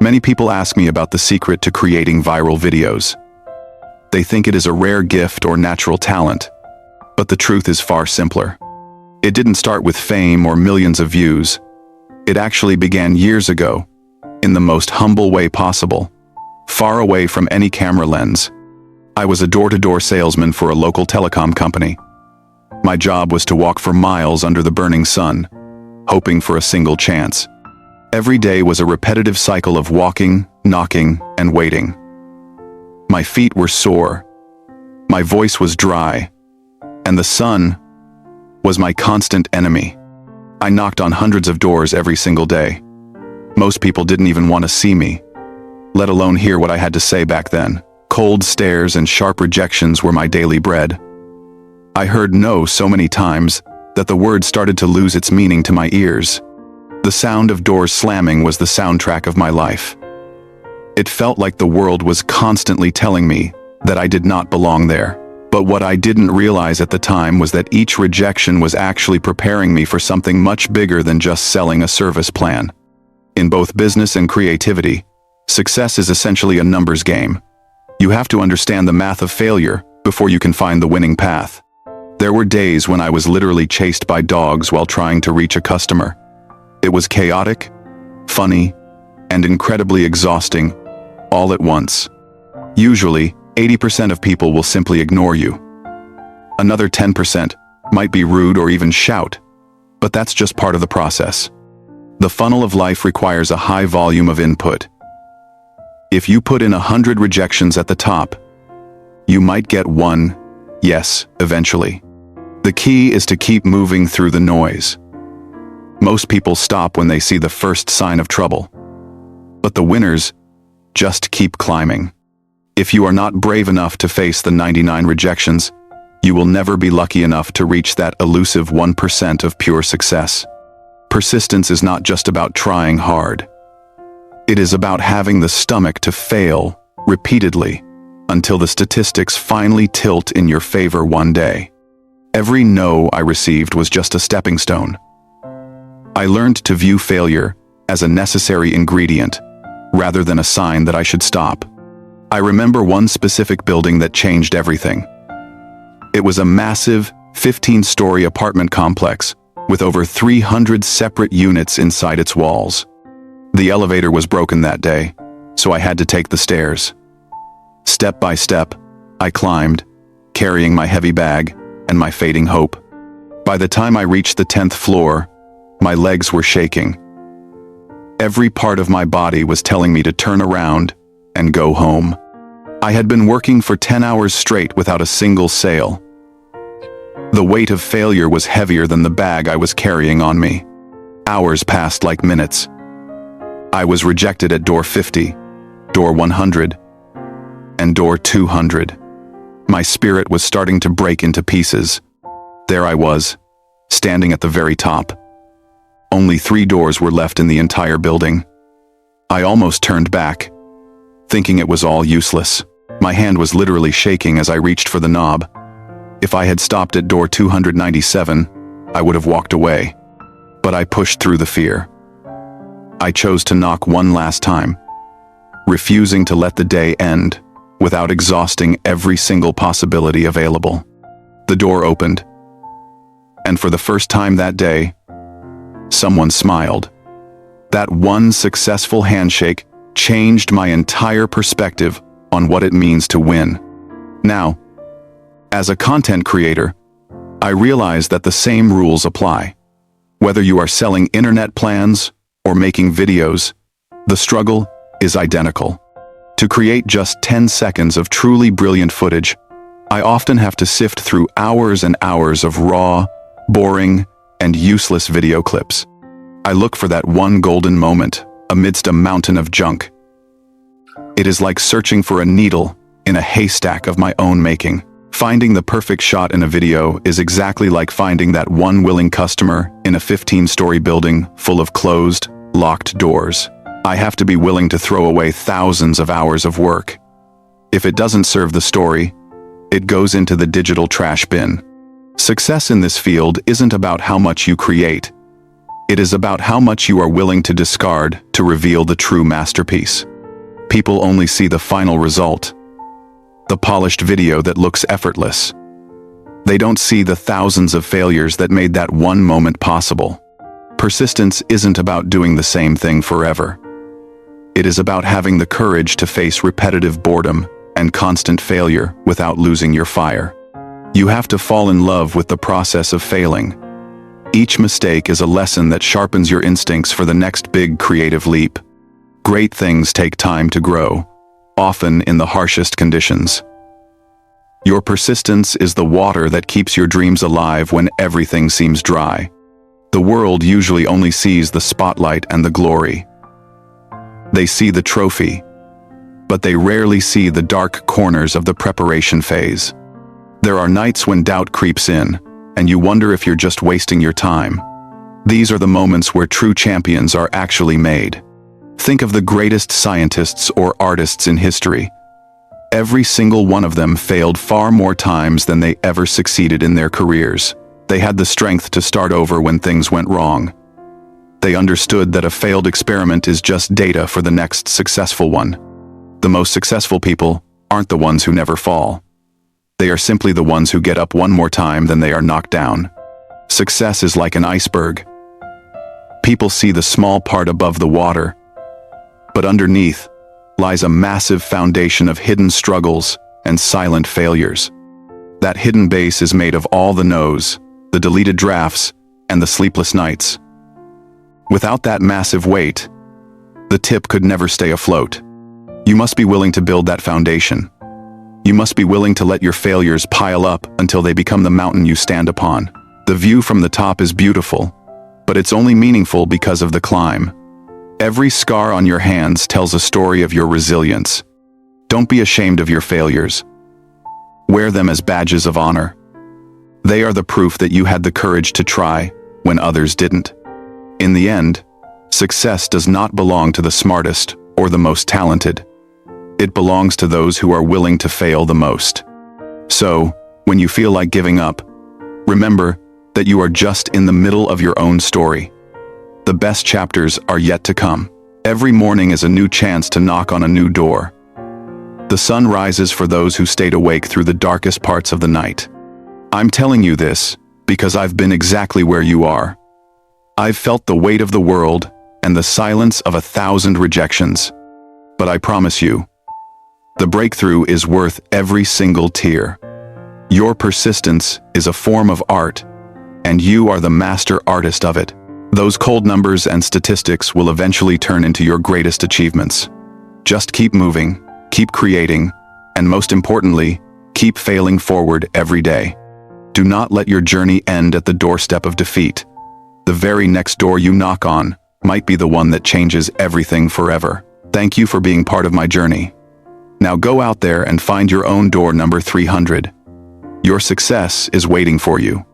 Many people ask me about the secret to creating viral videos. They think it is a rare gift or natural talent, but the truth is far simpler. It didn't start with fame or millions of views. It actually began years ago, in the most humble way possible, far away from any camera lens. I was a door-to-door salesman for a local telecom company. My job was to walk for miles under the burning sun, hoping for a single chance. Every day was a repetitive cycle of walking, knocking, and waiting. My feet were sore, my voice was dry, and the sun was my constant enemy. I knocked on hundreds of doors every single day. Most people didn't even want to see me, let alone hear what I had to say back then. Cold stares and sharp rejections were my daily bread. I heard no so many times that the word started to lose its meaning to my ears. The sound of doors slamming was the soundtrack of my life. It felt like the world was constantly telling me that I did not belong there. But what I didn't realize at the time was that each rejection was actually preparing me for something much bigger than just selling a service plan. In both business and creativity, success is essentially a numbers game. You have to understand the math of failure before you can find the winning path. There were days when I was literally chased by dogs while trying to reach a customer. It was chaotic, funny, and incredibly exhausting, all at once. Usually, 80% of people will simply ignore you. Another 10% might be rude or even shout, but that's just part of the process. The funnel of life requires a high volume of input. If you put in 100 rejections at the top, you might get one yes eventually. The key is to keep moving through the noise. Most people stop when they see the first sign of trouble, but the winners just keep climbing. If you are not brave enough to face the 99 rejections, you will never be lucky enough to reach that elusive 1% of pure success. Persistence is not just about trying hard. It is about having the stomach to fail repeatedly until the statistics finally tilt in your favor one day. Every no I received was just a stepping stone. I learned to view failure as a necessary ingredient rather than a sign that I should stop. I remember one specific building that changed everything. It was a massive 15-story apartment complex with over 300 separate units inside its walls. The elevator was broken that day, so I had to take the stairs. Step by step, I climbed, carrying my heavy bag and my fading hope. By the time I reached the 10th floor, my legs were shaking. Every part of my body was telling me to turn around and go home. I had been working for 10 hours straight without a single sale. The weight of failure was heavier than the bag I was carrying on me. Hours passed like minutes. I was rejected at door 50, door 100, and door 200. My spirit was starting to break into pieces. There I was, standing at the very top. Only 3 doors were left in the entire building. I almost turned back, thinking it was all useless. My hand was literally shaking as I reached for the knob. If I had stopped at door 297, I would have walked away. But I pushed through the fear. I chose to knock one last time, refusing to let the day end without exhausting every single possibility available. The door opened, and for the first time that day, someone smiled. That one successful handshake changed my entire perspective on what it means to win. Now, as a content creator, I realize that the same rules apply. Whether you are selling internet plans or making videos, the struggle is identical. To create just 10 seconds of truly brilliant footage, I often have to sift through hours and hours of raw, boring, and useless video clips. I look for that one golden moment amidst a mountain of junk. It is like searching for a needle in a haystack of my own making. Finding the perfect shot in a video is exactly like finding that one willing customer in a 15-story building full of closed, locked doors. I have to be willing to throw away thousands of hours of work. If it doesn't serve the story, it goes into the digital trash bin. Success in this field isn't about how much you create. It is about how much you are willing to discard to reveal the true masterpiece. People only see the final result, the polished video that looks effortless. They don't see the thousands of failures that made that one moment possible. Persistence isn't about doing the same thing forever. It is about having the courage to face repetitive boredom and constant failure without losing your fire. You have to fall in love with the process of failing. Each mistake is a lesson that sharpens your instincts for the next big creative leap. Great things take time to grow, often in the harshest conditions. Your persistence is the water that keeps your dreams alive when everything seems dry. The world usually only sees the spotlight and the glory. They see the trophy, but they rarely see the dark corners of the preparation phase. There are nights when doubt creeps in, and you wonder if you're just wasting your time. These are the moments where true champions are actually made. Think of the greatest scientists or artists in history. Every single one of them failed far more times than they ever succeeded in their careers. They had the strength to start over when things went wrong. They understood that a failed experiment is just data for the next successful one. The most successful people aren't the ones who never fall. They are simply the ones who get up one more time than they are knocked down. Success is like an iceberg. People see the small part above the water, but underneath lies a massive foundation of hidden struggles and silent failures. That hidden base is made of all the no's, the deleted drafts, and the sleepless nights. Without that massive weight, the tip could never stay afloat. You must be willing to build that foundation. You must be willing to let your failures pile up until they become the mountain you stand upon. The view from the top is beautiful, but it's only meaningful because of the climb. Every scar on your hands tells a story of your resilience. Don't be ashamed of your failures. Wear them as badges of honor. They are the proof that you had the courage to try when others didn't. In the end, success does not belong to the smartest or the most talented. It belongs to those who are willing to fail the most. So, when you feel like giving up, remember that you are just in the middle of your own story. The best chapters are yet to come. Every morning is a new chance to knock on a new door. The sun rises for those who stayed awake through the darkest parts of the night. I'm telling you this because I've been exactly where you are. I've felt the weight of the world and the silence of 1,000 rejections. But I promise you, the breakthrough is worth every single tear. Your persistence is a form of art, and you are the master artist of it. Those cold numbers and statistics will eventually turn into your greatest achievements. Just keep moving, keep creating, and most importantly, keep failing forward every day. Do not let your journey end at the doorstep of defeat. The very next door you knock on might be the one that changes everything forever. Thank you for being part of my journey. Now go out there and find your own door number 300. Your success is waiting for you.